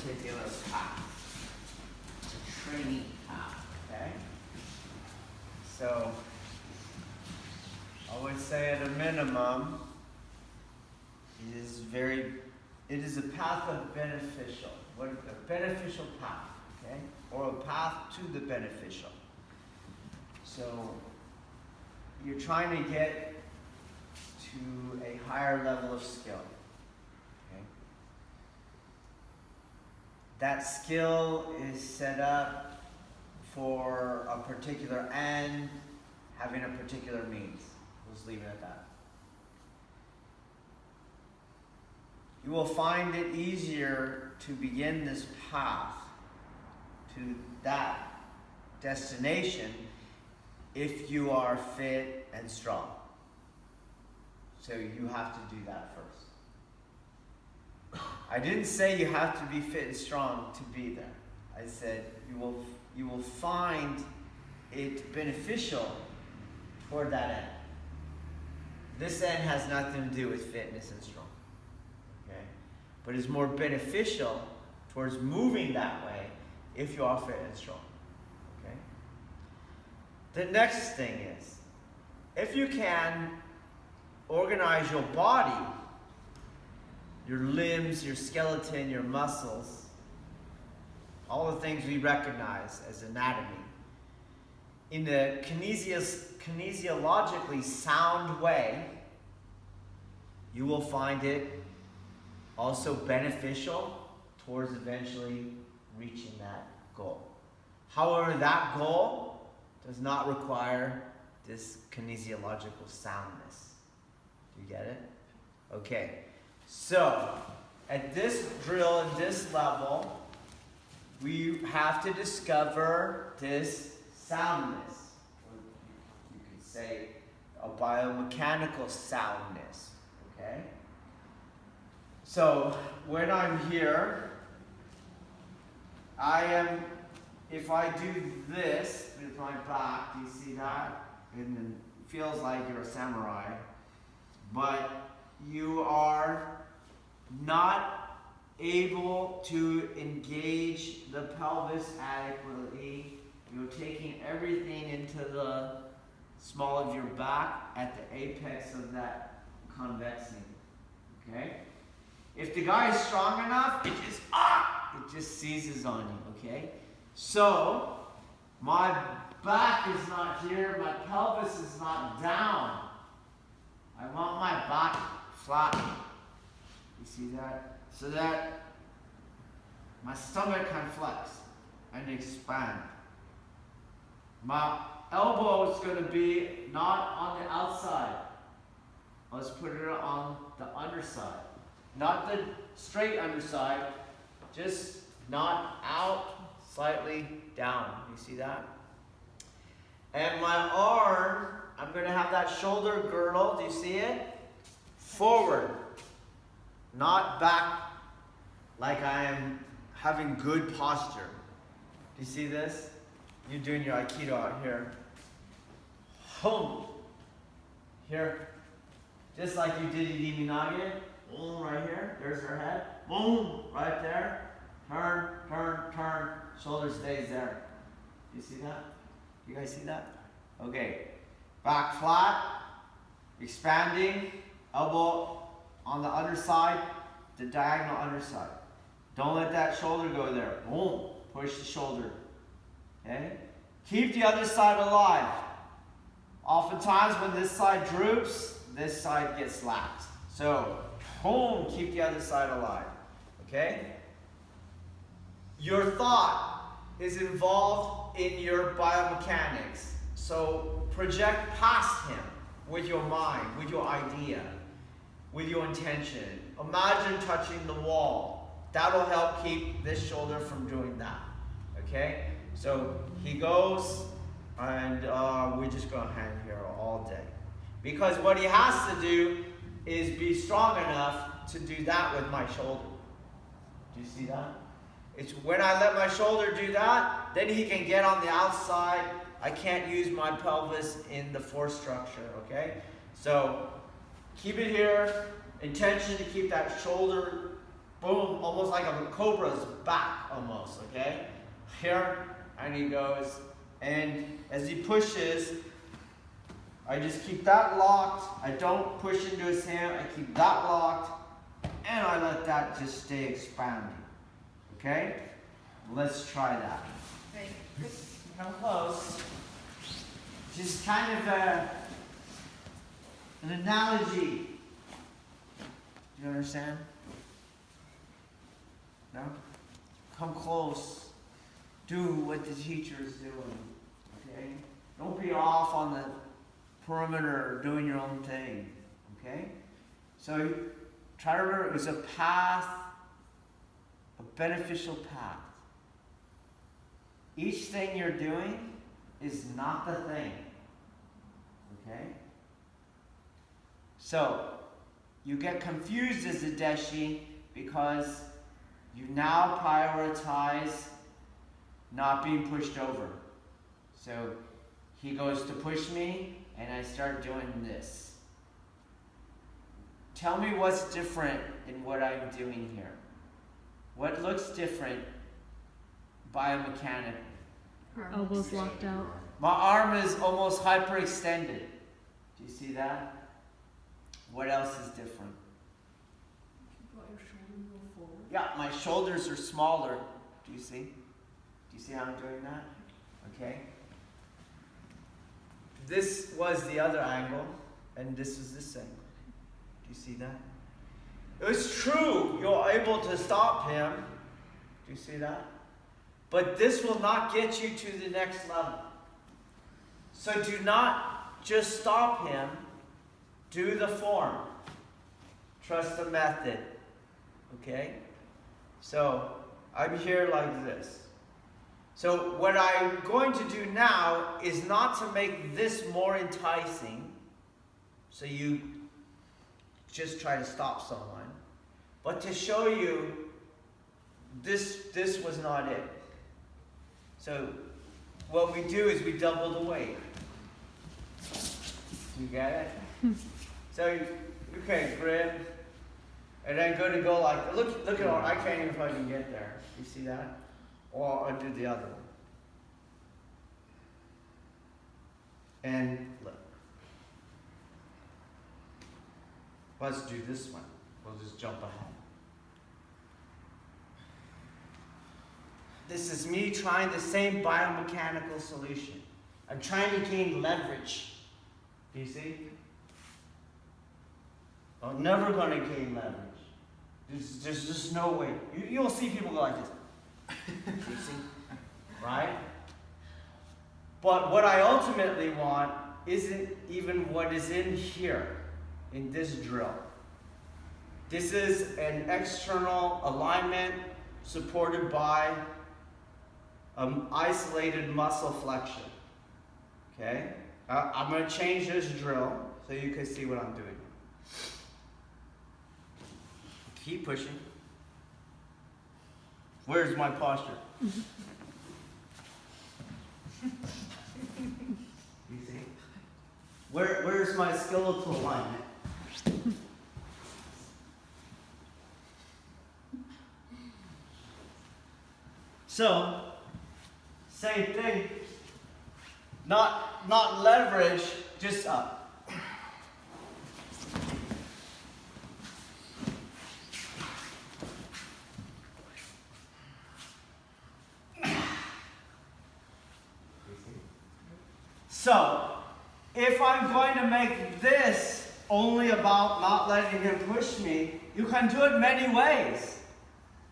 particular path. It's a training path, okay? So, I would say at a minimum, it is a path of beneficial. What a beneficial path, okay? Or a path to the beneficial. So, you're trying to get to a higher level of skill. Okay? That skill is set up for a particular end, having a particular means. We'll just leave it at that. You will find it easier to begin this path to that destination if you are fit and strong. So you have to do that first. I didn't say you have to be fit and strong to be there. I said you will find it beneficial toward that end. This end has nothing to do with fitness and strong. Okay? But it's more beneficial towards moving that way if you are fit and strong. Okay? The next thing is, if you can organize your body, your limbs, your skeleton, your muscles, all the things we recognize as anatomy, in a kinesiologically sound way, you will find it also beneficial towards eventually reaching that goal. However, that goal does not require this kinesiological soundness. Do you get it? Okay. So, at this drill, at this level, we have to discover this soundness. Or you could say a biomechanical soundness. Okay? So, when I'm here, if I do this with my back, do you see that? And it feels like you're a samurai. But you are not able to engage the pelvis adequately. You're taking everything into the small of your back at the apex of that convexing. Okay? If the guy is strong enough, it just seizes on you. Okay? So, my back is not here, my pelvis is not down. I want my back flat. You see that? So that my stomach can flex and expand. My elbow is going to be not on the outside. Let's put it on the underside. Not the straight underside, just not out, slightly down. You see that? And my arm, I'm going to have that shoulder girdle. Do you see it? Forward, not back, like I am having good posture. Do you see this? You're doing your Aikido out here. Boom. Here. Just like you did in Iminage. Boom, right here. There's her head. Boom, right there. Turn, turn, turn. Shoulder stays there. Do you see that? You guys see that? Okay. Back flat. Expanding. Elbow on the underside. The diagonal underside. Don't let that shoulder go there. Boom. Push the shoulder. Okay? Keep the other side alive. Oftentimes when this side droops, this side gets laxed. So, boom, keep the other side alive. Okay? Your thought is involved in your biomechanics. So, project past him with your mind, with your idea, with your intention. Imagine touching the wall. That'll help keep this shoulder from doing that. Okay? So, he goes, and we're just going to hang here all day. Because what he has to do is be strong enough to do that with my shoulder. Do you see that? It's when I let my shoulder do that, then he can get on the outside. I can't use my pelvis in the force structure, okay? So, keep it here. Intention to keep that shoulder boom, almost like a cobra's back almost, okay? Here, and he goes, and as he pushes, I just keep that locked. I don't push into his hand. I keep that locked, and I let that just stay expanding. Okay? Let's try that. Okay. Come close. Just kind of an analogy. Do you understand? No? Come close. Do what the teacher is doing. Okay? Don't be off on the perimeter doing your own thing. Okay? So try to remember it was a path, a beneficial path. Each thing you're doing is not the thing. Okay? So you get confused as a deshi because you now prioritize not being pushed over. So he goes to push me, and I start doing this. Tell me what's different in what I'm doing here. What looks different biomechanically? Elbows locked out. My arm is almost hyperextended. Do you see that? What else is different? You brought your shoulder a little forward. Yeah, my shoulders are smaller. Do you see? Do you see how I'm doing that? Okay. This was the other angle, and this is this angle. Do you see that? It was true, you're able to stop him. Do you see that? But this will not get you to the next level. So do not just stop him. Do the form. Trust the method. Okay? So I'm here like this. So what I'm going to do now is not to make this more enticing, so you just try to stop someone, but to show you this was not it. So what we do is we double the weight. You get it? So, okay, grip, and then go like, look at all, I can't even fucking get there. You see that? Or I'll do the other one. And look. Let's do this one. We'll just jump ahead. This is me trying the same biomechanical solution. I'm trying to gain leverage. Do you see? I'm never going to gain leverage. There's just no way. You'll see people go like this. You see? Right? But what I ultimately want isn't even what is in here, in this drill. This is an external alignment supported by isolated muscle flexion. Okay? I'm going to change this drill so you can see what I'm doing. Keep pushing. Where's my posture? You see? Where's my skeletal alignment? So, same thing. Not leverage, just up. So, if I'm going to make this only about not letting him push me, you can do it many ways.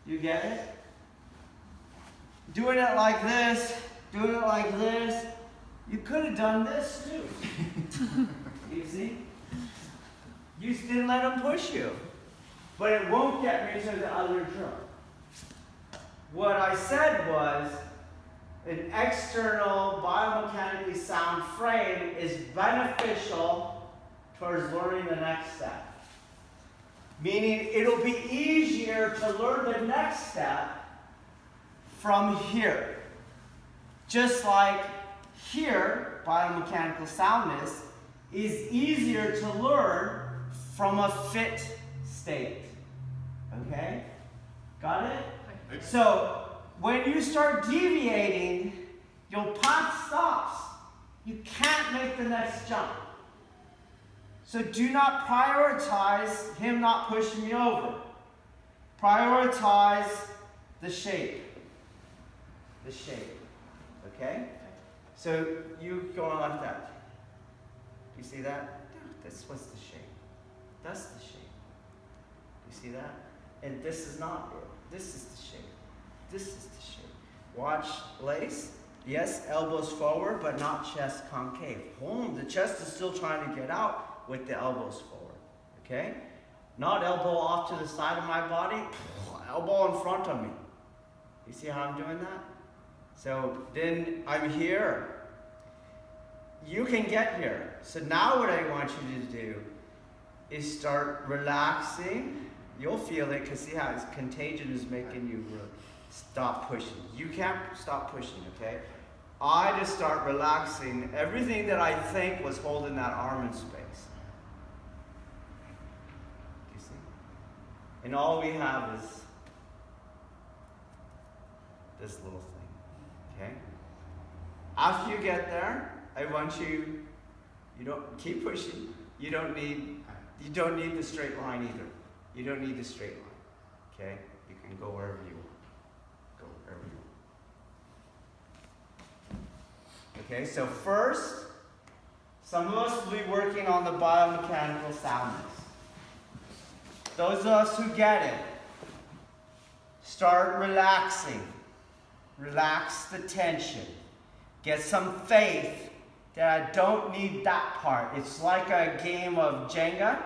You get it? Doing it like this, doing it like this. You could have done this too. You see? You didn't let him push you. But it won't get me to the other drill. What I said was, an external biomechanically sound frame is beneficial towards learning the next step. Meaning it'll be easier to learn the next step from here. Just like here, biomechanical soundness is easier to learn from a fit state. Okay? Got it? So when you start deviating, your path stops. You can't make the next jump. So do not prioritize him not pushing you over. Prioritize the shape. The shape. Okay? So you go on like that. You see that? This was the shape. That's the shape. You see that? And this is not it. This is the shape. This is the shape. Watch lace. Yes, elbows forward, but not chest concave. Boom. The chest is still trying to get out with the elbows forward. Okay? Not elbow off to the side of my body. Elbow in front of me. You see how I'm doing that? So then I'm here. You can get here. So now what I want you to do is start relaxing. You'll feel it because see how it's contagion is making you stop pushing. You can't stop pushing, okay? I just start relaxing everything that I think was holding that arm in space. You see? And all we have is this little thing, okay? After you get there, I want you don't keep pushing. You don't need the straight line either. You don't need the straight line, okay? You can go wherever you want. Go wherever you want. Okay, so first, some of us will be working on the biomechanical soundness. Those of us who get it, start relaxing. Relax the tension. Get some faith that I don't need that part. It's like a game of Jenga.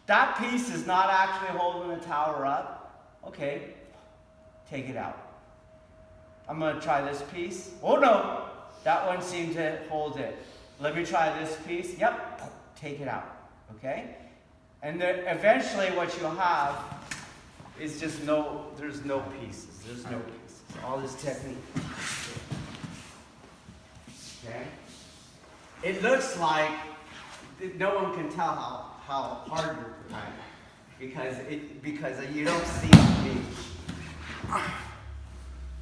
That piece is not actually holding the tower up. Okay, take it out. I'm going to try this piece. Oh no, that one seemed to hold it. Let me try this piece. Yep, take it out. Okay? And then eventually what you'll have is just there's no pieces. There's no pieces. All this technique. Okay? It looks like no one can tell how hard you're trying because you don't see me.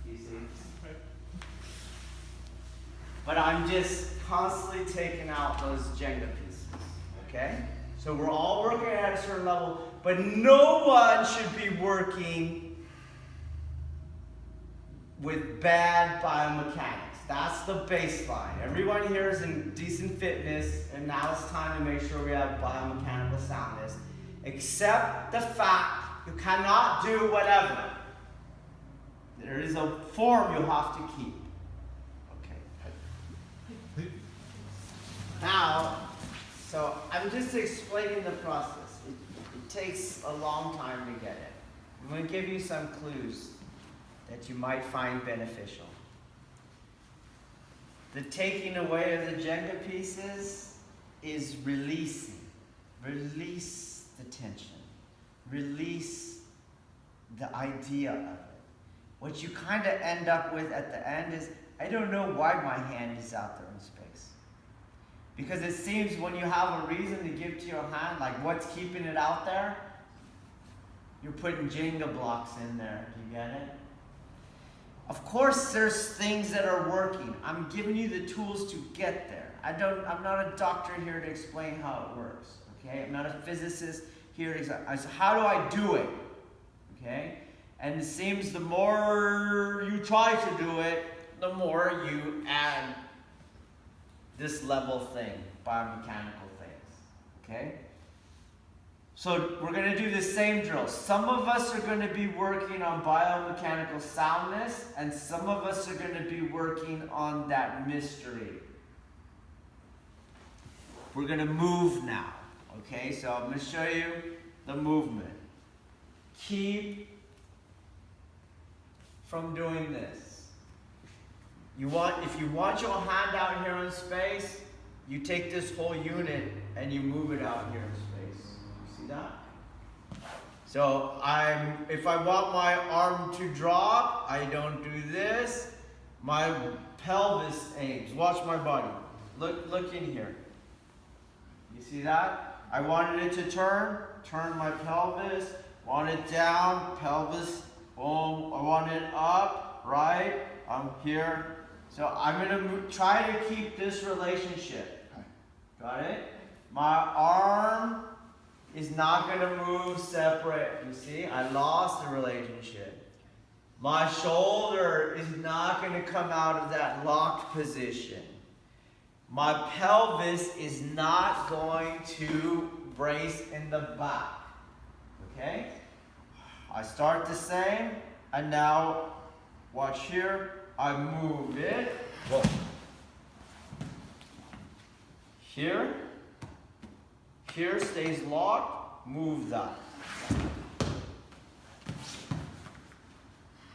You see? But I'm just constantly taking out those Jenga pieces. Okay? So we're all working at a certain level, but no one should be working with bad biomechanics. That's the baseline. Everyone here is in decent fitness, and now it's time to make sure we have biomechanical soundness. Accept the fact you cannot do whatever. There is a form you have to keep. Okay. Now, so I'm just explaining the process. It takes a long time to get it. I'm going to give you some clues that you might find beneficial. The taking away of the Jenga pieces is releasing. Release the tension. Release the idea of it. What you kind of end up with at the end is, I don't know why my hand is out there in space. Because it seems when you have a reason to give to your hand, like what's keeping it out there, you're putting Jenga blocks in there. Do you get it? Of course, there's things that are working. I'm giving you the tools to get there. I'm not a doctor here to explain how it works. Okay? I'm not a physicist here to explain. So how do I do it? Okay? And it seems the more you try to do it, the more you add this level thing, biomechanical things. Okay? So we're going to do the same drill. Some of us are going to be working on biomechanical soundness, and some of us are going to be working on that mystery. We're going to move now. Okay, so I'm going to show you the movement. Keep from doing this. If you want your hand out here in space, you take this whole unit and you move it out here in space. That. So if I want my arm to drop, I don't do this. My pelvis aims. Watch my body. Look in here. You see that? I wanted it to turn my pelvis. Want it down, pelvis Boom. I want it up, right? I'm here. So I'm gonna try to keep this relationship. Got it? My arm is not gonna move separate. You see, I lost the relationship. My shoulder is not gonna come out of that locked position. My pelvis is not going to brace in the back. Okay? I start the same, and now watch here. I move it. Whoa. Here. Here stays locked. Move that.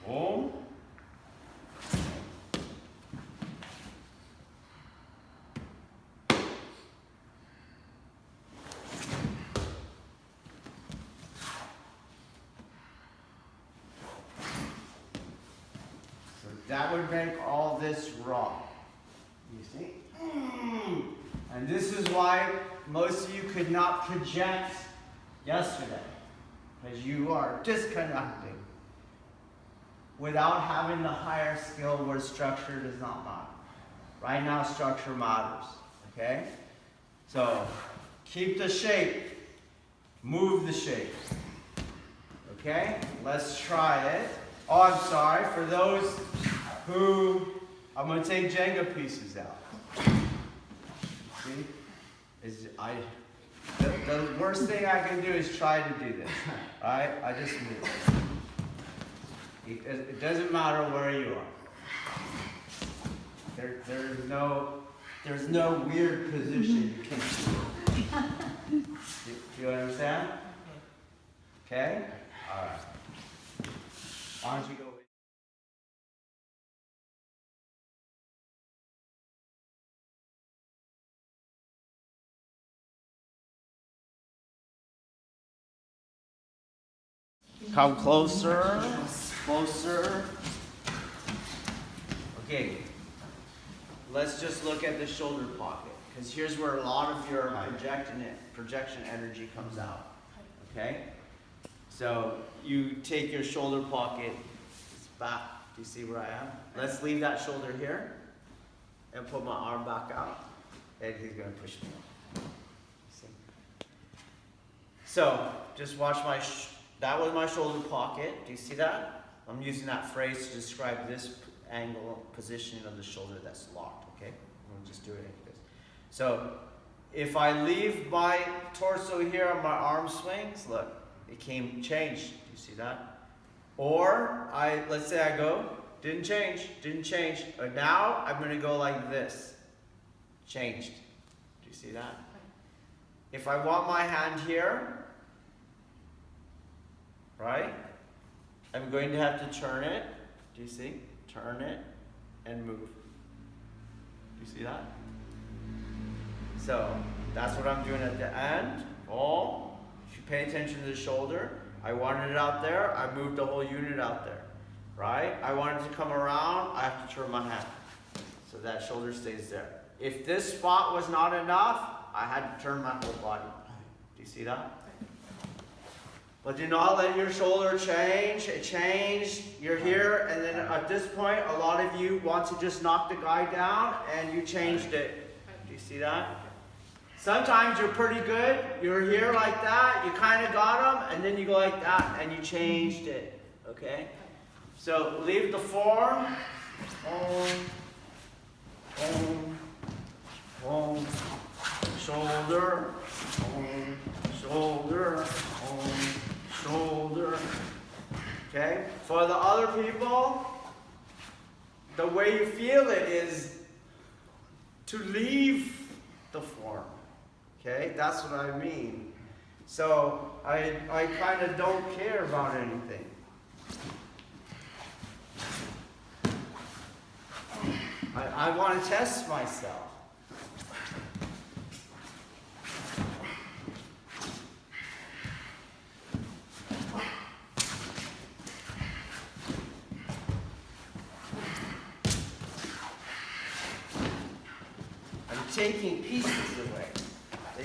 Boom. That would make all this wrong. You see? And this is why most of you could not project yesterday. Because you are disconnecting without having the higher skill where structure does not matter. Right now, structure matters. Okay? So, keep the shape. Move the shape. Okay? Let's try it. Oh, I'm sorry. For those who, I'm going to take Jenga pieces out. See? The worst thing I can do is try to do this. Alright? I just move. It doesn't matter where you are. There's no weird position you can do. You understand? Okay? Alright. Why don't you go? Come closer, closer. Okay, let's just look at the shoulder pocket, because here's where a lot of your projection energy comes out. Okay, so you take your shoulder pocket, it's back. Do you see where I am? Let's leave that shoulder here, and put my arm back out, and he's gonna push me up. See? So just watch my. That was my shoulder pocket. Do you see that? I'm using that phrase to describe this angle, positioning of the shoulder that's locked, okay? I'm just doing it like this. So, if I leave my torso here and my arm swings, look, it changed. Do you see that? Or, let's say I go, didn't change. But now, I'm gonna go like this. Changed. Do you see that? If I want my hand here, right? I'm going to have to turn it. Do you see? Turn it and move. Do you see that? So that's what I'm doing at the end. Oh, if you pay attention to the shoulder, I wanted it out there. I moved the whole unit out there, right? I wanted to come around. I have to turn my hand. So that shoulder stays there. If this spot was not enough, I had to turn my whole body. Do you see that? But do not let your shoulder change. It changed. You're here, and then at this point, a lot of you want to just knock the guy down, and you changed it. Do you see that? Sometimes you're pretty good. You're here like that. You kind of got him, and then you go like that, and you changed it. Okay? So leave the form. Shoulder. Shoulder. Shoulder. Okay? For the other people, the way you feel it is to leave the form. Okay? That's what I mean. So I kind of don't care about anything. I want to test myself. Taking pieces away.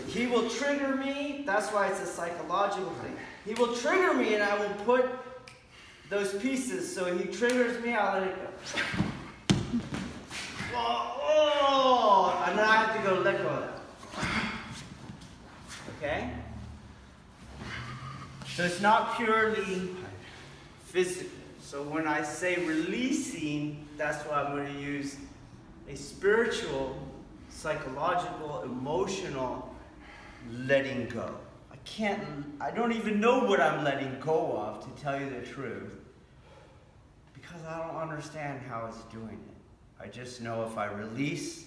He will trigger me. That's why it's a psychological thing. He will trigger me, and I will put those pieces. So he triggers me, I'll let it go. Oh, and then I have to go let go of that. Okay? So it's not purely physical. So when I say releasing, that's why I'm going to use a spiritual, psychological, emotional letting go. I don't even know what I'm letting go of, to tell you the truth, because I don't understand how it's doing it. I just know if I release,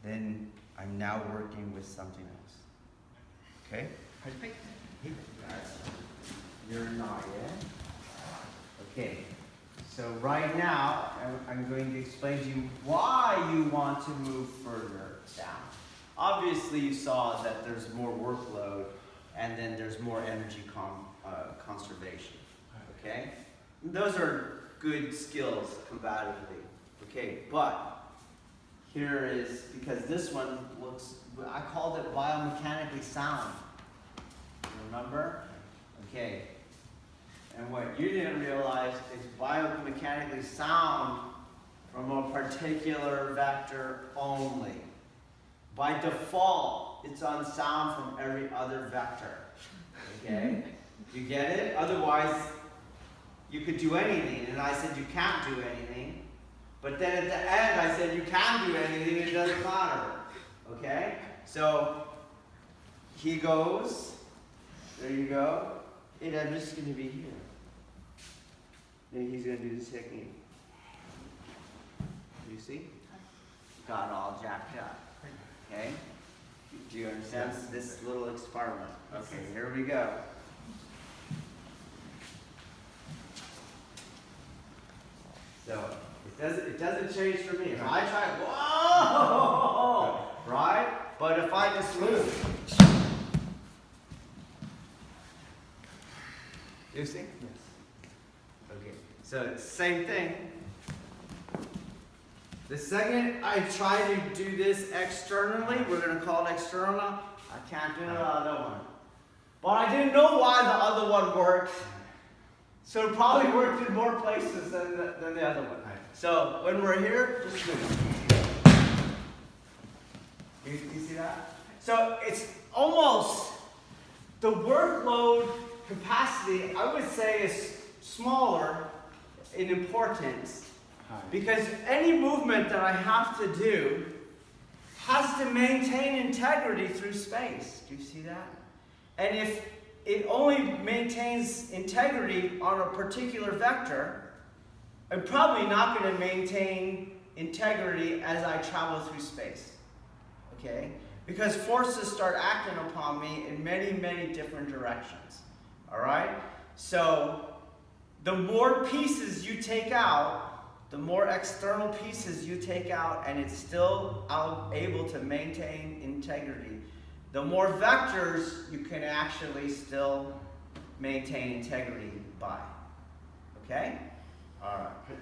then I'm now working with something else. Okay? You're not yet. Okay. So right now, I'm going to explain to you why you want to move further down. Obviously, you saw that there's more workload, and then there's more energy conservation. Okay? Those are good skills combatively. Okay, but here is, because this one looks, I called it biomechanically sound. Remember? Okay. And what you didn't realize is biomechanically sound from a particular vector only. By default, it's on sound from every other vector. Okay? You get it? Otherwise, you could do anything. And I said you can't do anything. But then at the end, I said you can do anything. It doesn't matter. Okay? So, he goes. There you go. And I'm just going to be here. Then he's going to do this technique. You see? Got all jacked up. Okay? Do you understand this little experiment? Okay, here we go. So, it doesn't change for me. If I try, whoa! Right? But if I just move. You see? Yes. Okay. So, same thing. The second I try to do this externally, we're going to call it external. I can't do the other one. But I didn't know why the other one worked. So it probably worked in more places than the other one. So when we're here, just move. You see that? So it's almost, the workload capacity, I would say, is smaller in importance. Because any movement that I have to do has to maintain integrity through space. Do you see that? And if it only maintains integrity on a particular vector, I'm probably not going to maintain integrity as I travel through space. Okay? Because forces start acting upon me in many, many different directions. Alright? So, the more pieces you take out, the more external pieces you take out, and it's still able to maintain integrity, the more vectors you can actually still maintain integrity by. Okay? All right.